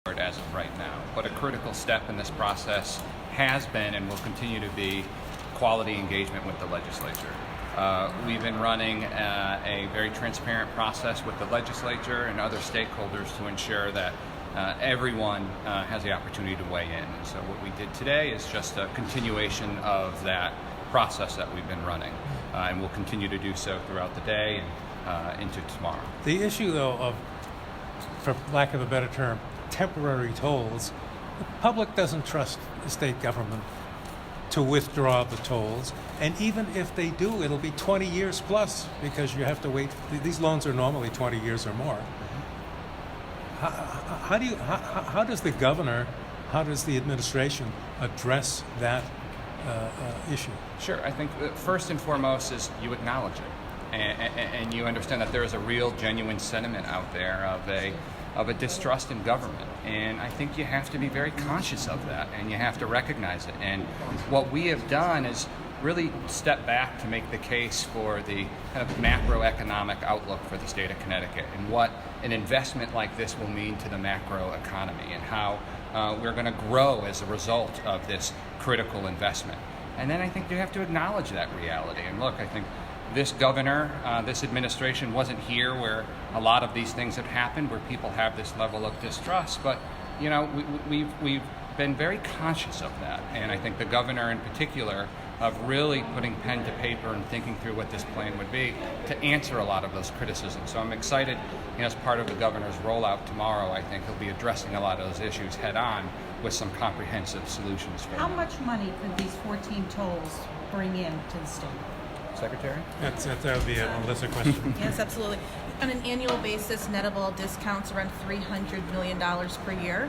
as of right now. But a critical step in this process has been and will continue to be quality engagement with the legislature. We've been running a very transparent process with the legislature and other stakeholders to ensure that everyone has the opportunity to weigh in. And so what we did today is just a continuation of that process that we've been running, and we'll continue to do so throughout the day and into tomorrow. The issue, though, of, for lack of a better term, temporary tolls, the public doesn't trust the state government to withdraw the tolls, and even if they do, it'll be 20 years plus, because you have to wait. These loans are normally 20 years or more. How does the governor, how does the administration address that issue? Sure. I think first and foremost is you acknowledge it, and you understand that there is a real, genuine sentiment out there of a distrust in government, and I think you have to be very conscious of that, and you have to recognize it. And what we have done is really step back to make the case for the kind of macroeconomic outlook for the state of Connecticut and what an investment like this will mean to the macro economy and how we're going to grow as a result of this critical investment. And then I think you have to acknowledge that reality. And look, I think this governor, this administration wasn't here where a lot of these things have happened, where people have this level of distrust. But, you know, we've been very conscious of that. And I think the governor in particular of really putting pen to paper and thinking through what this plan would be to answer a lot of those criticisms. So I'm excited, you know, as part of the governor's rollout tomorrow, I think he'll be addressing a lot of those issues head on with some comprehensive solutions for How them. much money could these 14 tolls bring in to the state? Secretary? That would be a Melissa question. Yes, absolutely. On an annual basis, net of all discounts, around $300 million per year.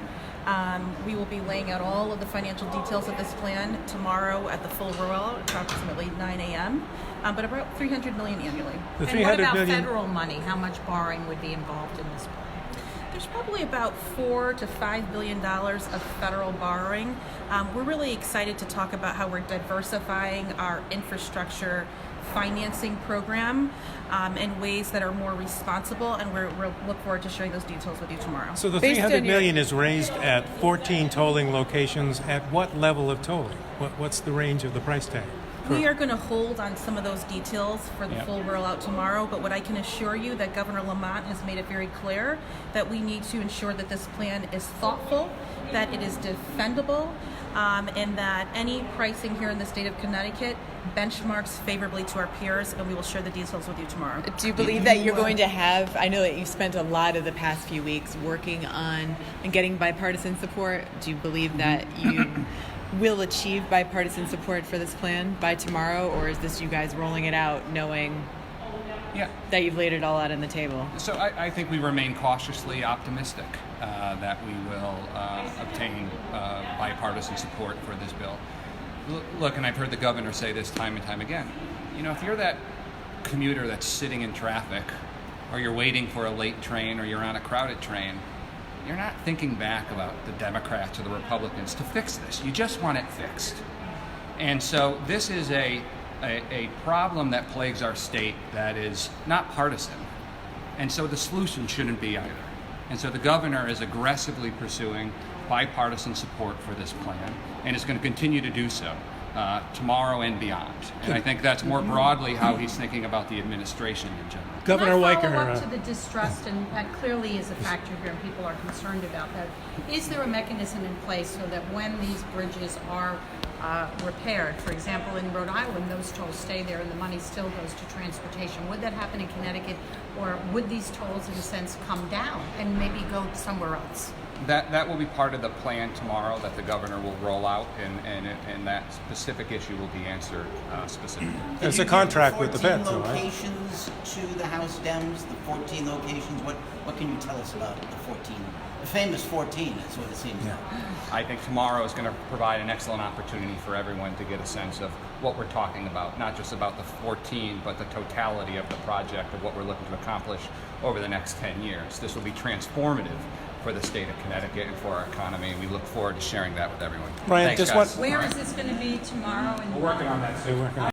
We will be laying out all of the financial details of this plan tomorrow at the full rollout, approximately 9 a.m., but about $300 million annually. The And what 300 about million. federal money? How much borrowing would be involved in this plan? There's probably about $4 to $5 billion of federal borrowing. We're really excited to talk about how we're diversifying our infrastructure financing program in ways that are more responsible, and we'll look forward to sharing those details with you tomorrow. So the Based on $300 your- million is raised at 14 tolling locations. At what level of tolling? What's the range of the price tag? We are going to hold on some of those details for the Yep. full rollout tomorrow, but what I can assure you that Governor Lamont has made it very clear that we need to ensure that this plan is thoughtful, that it is defendable, and that any pricing here in the state of Connecticut benchmarks favorably to our peers, and we will share the details with you tomorrow. Do you believe that you're going to have, I know that you've spent a lot of the past few weeks working on and getting bipartisan support. Do you believe that you will achieve bipartisan support for this plan by tomorrow, or is this you guys rolling it out knowing Yeah. that you've laid it all out on the table? So I think we remain cautiously optimistic that we will obtain bipartisan support for this bill. Look, and I've heard the governor say this time and time again, you know, if you're that commuter that's sitting in traffic, or you're waiting for a late train, or you're on a crowded train, you're not thinking back about the Democrats or the Republicans to fix this. You just want it fixed. And so this is a problem that plagues our state that is not partisan. And so the solution shouldn't be either. And so the governor is aggressively pursuing bipartisan support for this plan and is going to continue to do so tomorrow and beyond. And I think that's more broadly how he's thinking about the administration in general. Governor Can I Weicker. follow up to the distrust, and that clearly is a factor here, and people are concerned about that. Is there a mechanism in place so that when these bridges are repaired, for example, in Rhode Island, those tolls stay there and the money still goes to transportation? Would that happen in Connecticut, or would these tolls, in a sense, come down and maybe go somewhere else? That will be part of the plan tomorrow that the governor will roll out, and that specific issue will be answered specifically. There's a contract with the Feds, though, 14 right? locations to the House Dems, the 14 locations. What can you tell us about the 14? The famous 14 is what it seems like. I think tomorrow is going to provide an excellent opportunity for everyone to get a sense of what we're talking about, not just about the 14, but the totality of the project of what we're looking to accomplish over the next 10 years. This will be transformative for the state of Connecticut and for our economy, and we look forward to sharing that with everyone. Brian, Thanks, just guys. Where is this going to be tomorrow? We're working on that soon.